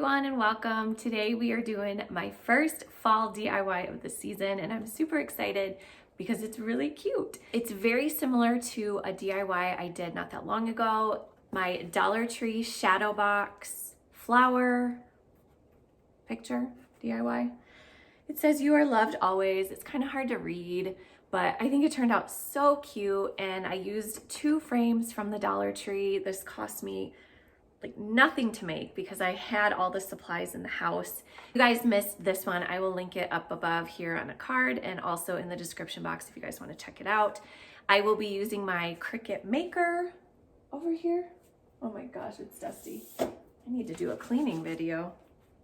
everyone and welcome. Today we are doing my first fall DIY of the season and I'm super excited because it's really cute. It's very similar to a DIY I did not that long ago. My Dollar Tree shadow box flower picture DIY. It says "You are loved always." It's kind of hard to read, but I think it turned out so cute, and I used 2 frames from the Dollar Tree. This cost me like nothing to make because I had all the supplies in the house. If you guys missed this one, I will link it up above here on a card and also in the description box if you guys want to check it out. I will be using my Cricut maker over here. Oh my gosh, it's dusty. I need to do a cleaning video.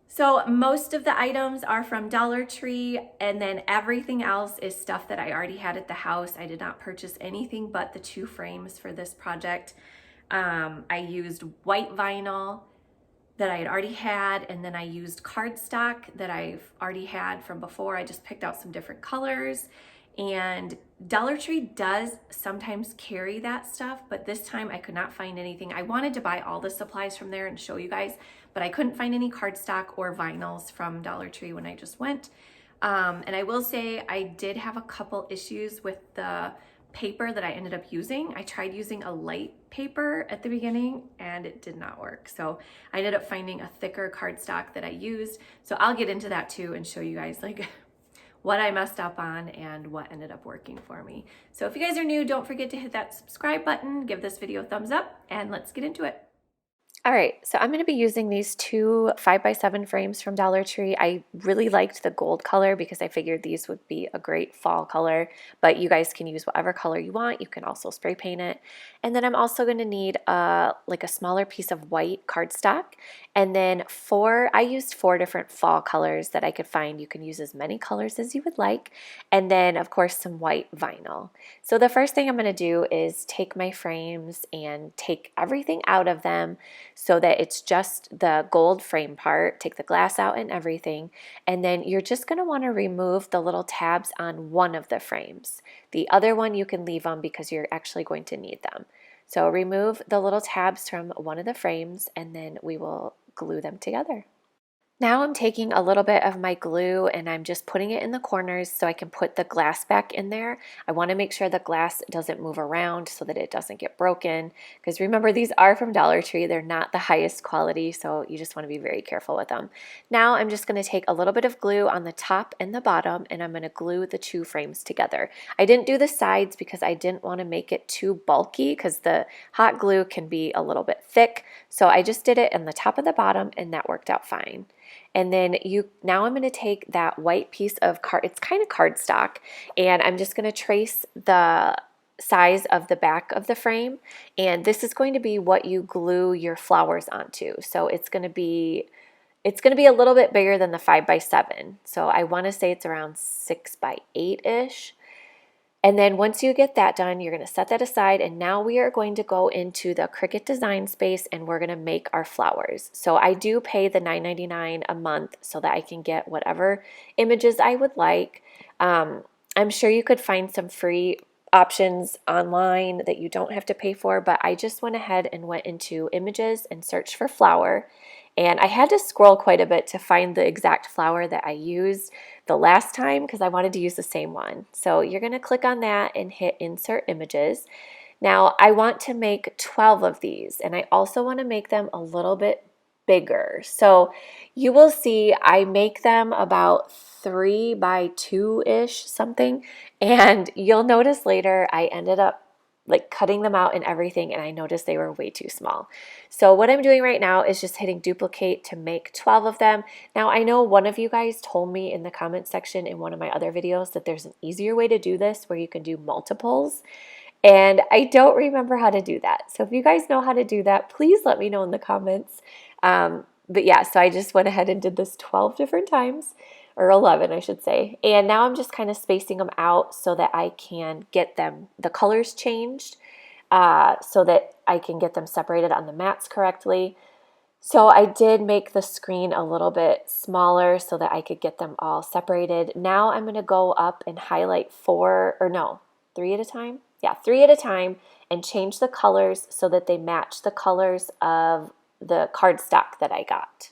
So most of the items are from Dollar Tree, and then everything else is stuff that I already had at the house. I did not purchase anything but the 2 frames for this project. I used white vinyl that I had already had, and then I used cardstock that I've already had from before. I just picked out some different colors, and Dollar Tree does sometimes carry that stuff, but this time I could not find anything. I wanted to buy all the supplies from there and show you guys, but I couldn't find any cardstock or vinyls from Dollar Tree when I just went. And I will say I did have a couple issues with the paper that I ended up using. I tried using a light paper at the beginning and it did not work. So I ended up finding a thicker cardstock that I used. So I'll get into that too and show you guys like what I messed up on and what ended up working for me. So if you guys are new, don't forget to hit that subscribe button, give this video a thumbs up, and let's get into it. All right, so I'm going to be using these 2 5x7 frames from Dollar Tree. I really liked the gold color because I figured these would be a great fall color, but you guys can use whatever color you want. You can also spray paint it. And then I'm also going to need like a smaller piece of white cardstock. And then I used 4 different fall colors that I could find. You can use as many colors as you would like. And then of course some white vinyl. So the first thing I'm going to do is take my frames and take everything out of them, so that it's just the gold frame part. Take the glass out and everything, and then you're just going to want to remove the little tabs on one of the frames. The other one you can leave them because you're actually going to need them. So remove the little tabs from one of the frames and then we will glue them together. Now I'm taking a little bit of my glue and I'm just putting it in the corners so I can put the glass back in there. I want to make sure the glass doesn't move around so that it doesn't get broken, because remember, these are from Dollar Tree. They're not the highest quality, so you just want to be very careful with them. Now I'm just going to take a little bit of glue on the top and the bottom and I'm going to glue the 2 frames together. I didn't do the sides because I didn't want to make it too bulky because the hot glue can be a little bit thick. So I just did it in the top and the bottom and that worked out fine. And then now I'm going to take that white piece of it's kind of cardstock, and I'm just going to trace the size of the back of the frame, and this is going to be what you glue your flowers onto. So it's going to be a little bit bigger than the 5x7. So I want to say it's around 6x8-ish. And then once you get that done, you're going to set that aside, and now we are going to go into the Cricut design space and we're going to make our flowers. So I do pay the $9.99 a month so that I can get whatever images I would like. I'm sure you could find some free options online that you don't have to pay for, but I just went ahead and went into images and searched for flower. And I had to scroll quite a bit to find the exact flower that I used the last time because I wanted to use the same one. So you're going to click on that and hit insert images. Now I want to make 12 of these, and I also want to make them a little bit bigger. So you will see I make them about 3x2-ish something, and you'll notice later I ended up like cutting them out and everything, and I noticed they were way too small. So what I'm doing right now is just hitting duplicate to make 12 of them. Now I know one of you guys told me in the comment section in one of my other videos that there's an easier way to do this where you can do multiples, and I don't remember how to do that. So if you guys know how to do that, please let me know in the comments. But yeah, so I just went ahead and did this 12 different times, or 11 I should say. And now I'm just kind of spacing them out so that I can get the colors changed, so that I can get them separated on the mats correctly. So I did make the screen a little bit smaller so that I could get them all separated. Now I'm going to go up and highlight 3 at a time. Yeah, 3 at a time, and change the colors so that they match the colors of the cardstock that I got.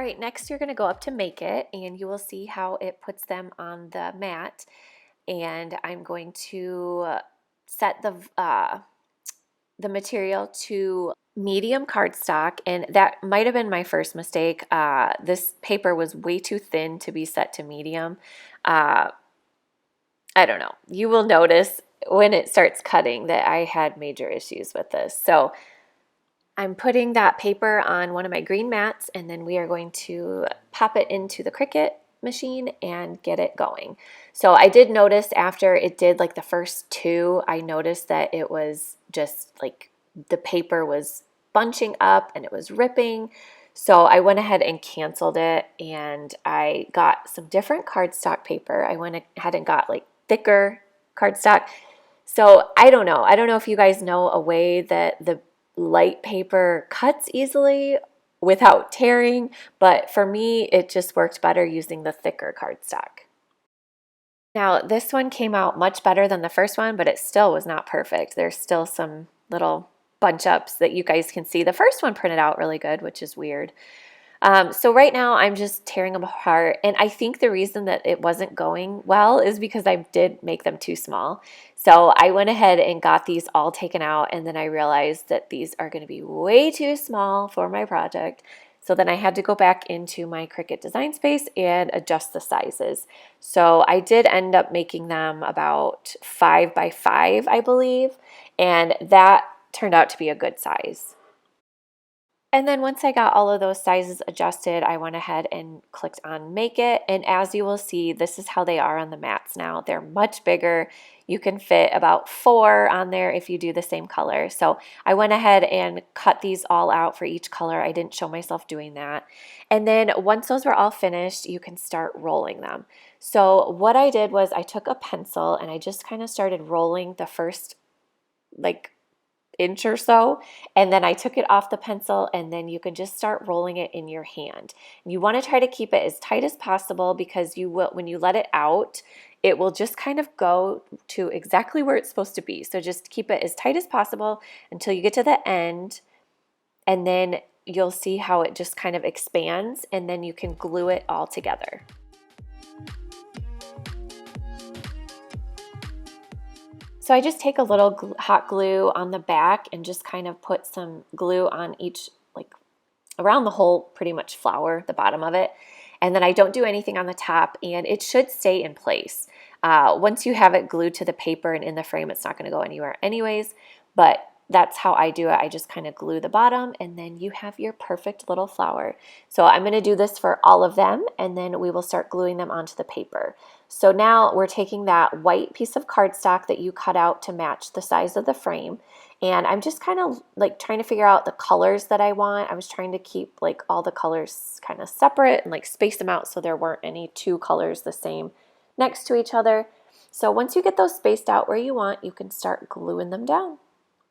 right, next you're going to go up to Make It, and you will see how it puts them on the mat. And I'm going to set the material to medium cardstock, and that might have been my first mistake. This paper was way too thin to be set to medium. I don't know. You will notice when it starts cutting that I had major issues with this. So I'm putting that paper on one of my green mats, and then we are going to pop it into the Cricut machine and get it going. So I did notice after it did like the first two, I noticed that it was just like the paper was bunching up and it was ripping. So I went ahead and canceled it, and I got some different cardstock paper. I went ahead and got like thicker cardstock. So I don't know. I don't know if you guys know a way that the light paper cuts easily without tearing, but for me, it just worked better using the thicker cardstock. Now, this one came out much better than the first one, but it still was not perfect. There's still some little bunch ups that you guys can see. The first one printed out really good, which is weird. So right now I'm just tearing them apart, and I think the reason that it wasn't going well is because I did make them too small. So I went ahead and got these all taken out, and then I realized that these are going to be way too small for my project. So then I had to go back into my Cricut design space and adjust the sizes. So I did end up making them about 5 by 5, I believe, and that turned out to be a good size. And then once I got all of those sizes adjusted, I went ahead and clicked on Make It. And as you will see, this is how they are on the mats now. They're much bigger. You can fit about 4 on there if you do the same color. So I went ahead and cut these all out for each color. I didn't show myself doing that. And then once those were all finished, you can start rolling them. So what I did was I took a pencil and I just kind of started rolling the first like inch or so, and then I took it off the pencil, and then you can just start rolling it in your hand. You want to try to keep it as tight as possible, because you will, when you let it out, it will just kind of go to exactly where it's supposed to be. So just keep it as tight as possible until you get to the end, and then you'll see how it just kind of expands, and then you can glue it all together. So I just take a little hot glue on the back and just kind of put some glue on each, like around the whole pretty much flower, the bottom of it. And then I don't do anything on the top, and it should stay in place. Once you have it glued to the paper and in the frame, it's not going to go anywhere anyways, but that's how I do it. I just kind of glue the bottom, and then you have your perfect little flower. So I'm going to do this for all of them, and then we will start gluing them onto the paper. So now we're taking that white piece of cardstock that you cut out to match the size of the frame, and I'm just kind of like trying to figure out the colors that I want. I was trying to keep like all the colors kind of separate and like space them out so there weren't any two colors the same next to each other. So once you get those spaced out where you want, you can start gluing them down.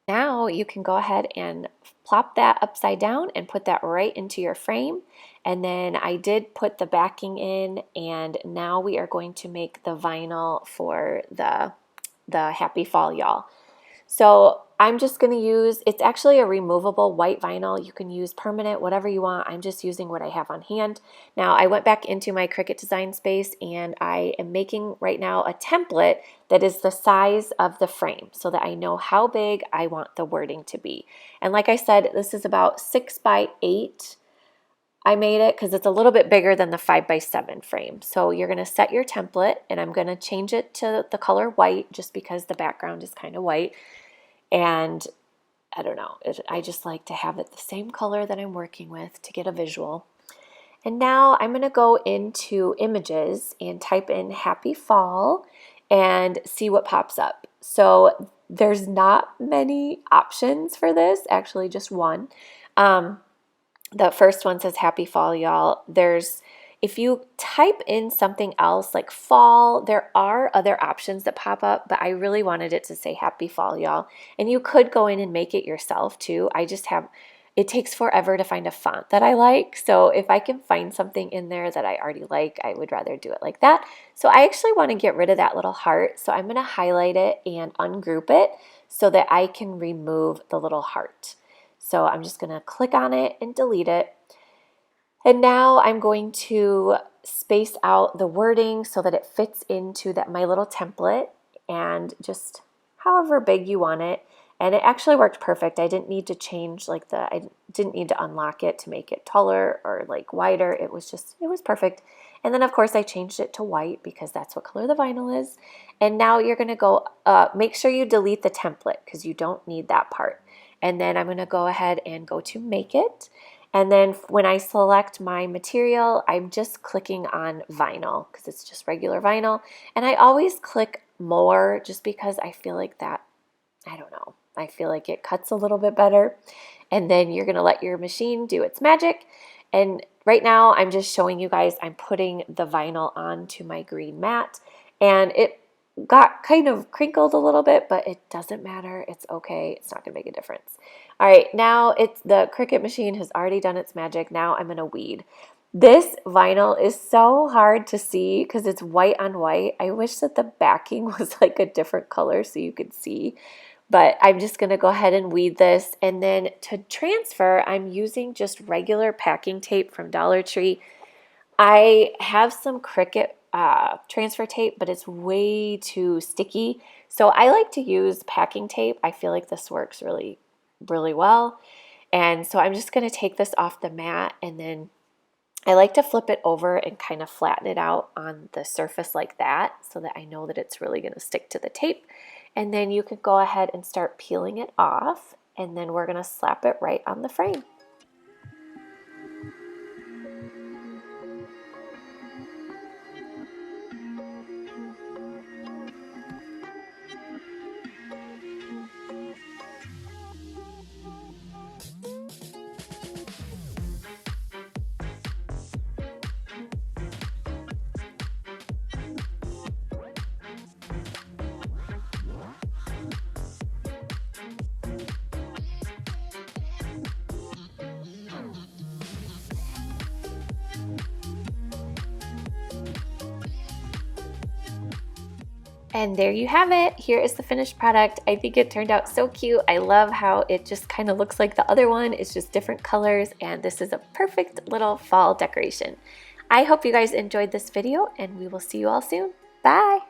Now you can go ahead and plop that upside down and put that right into your frame. And then I did put the backing in, and now we are going to make the vinyl for the Happy Fall Y'all. So I'm just going to use, it's actually a removable white vinyl. You can use permanent, whatever you want. I'm just using what I have on hand. Now I went back into my Cricut design space, and I am making right now a template that is the size of the frame so that I know how big I want the wording to be. And like I said, this is about 6 by 8. I made it because it's a little bit bigger than the 5 by 7 frame. So you're going to set your template, and I'm going to change it to the color white just because the background is kind of white. And I don't know, I just like to have it the same color that I'm working with to get a visual. And now I'm going to go into images and type in Happy Fall and see what pops up. So there's not many options for this, actually just one. The first one says Happy Fall Y'all. If you type in something else like fall, there are other options that pop up, but I really wanted it to say Happy Fall Y'all. And you could go in and make it yourself too. It takes forever to find a font that I like. So if I can find something in there that I already like, I would rather do it like that. So I actually want to get rid of that little heart. So I'm going to highlight it and ungroup it so that I can remove the little heart. So I'm just going to click on it and delete it. And now I'm going to space out the wording so that it fits into my little template, and just however big you want it. And it actually worked perfect. I didn't need to change I didn't need to unlock it to make it taller or like wider. It was perfect. And then of course I changed it to white because that's what color the vinyl is. And now you're gonna go, make sure you delete the template because you don't need that part. And then I'm gonna go ahead and go to make it. And then when I select my material, I'm just clicking on vinyl because it's just regular vinyl. And I always click more just because I feel like I don't know, I feel like it cuts a little bit better. And then you're going to let your machine do its magic. And right now I'm just showing you guys, I'm putting the vinyl onto my green mat, and it got kind of crinkled a little bit, but it doesn't matter. It's okay. It's not going to make a difference. All right, now the Cricut machine has already done its magic. Now I'm going to weed. This vinyl is so hard to see because it's white on white. I wish that the backing was like a different color so you could see. But I'm just going to go ahead and weed this. And then to transfer, I'm using just regular packing tape from Dollar Tree. I have some Cricut transfer tape, but it's way too sticky. So I like to use packing tape. I feel like this works really, really well. And so I'm just going to take this off the mat, and then I like to flip it over and kind of flatten it out on the surface like that so that I know that it's really going to stick to the tape. And then you can go ahead and start peeling it off, and then we're going to slap it right on the frame. And there you have it. Here is the finished product. I think it turned out so cute. I love how it just kind of looks like the other one. It's just different colors, and this is a perfect little fall decoration. I hope you guys enjoyed this video, and we will see you all soon. Bye.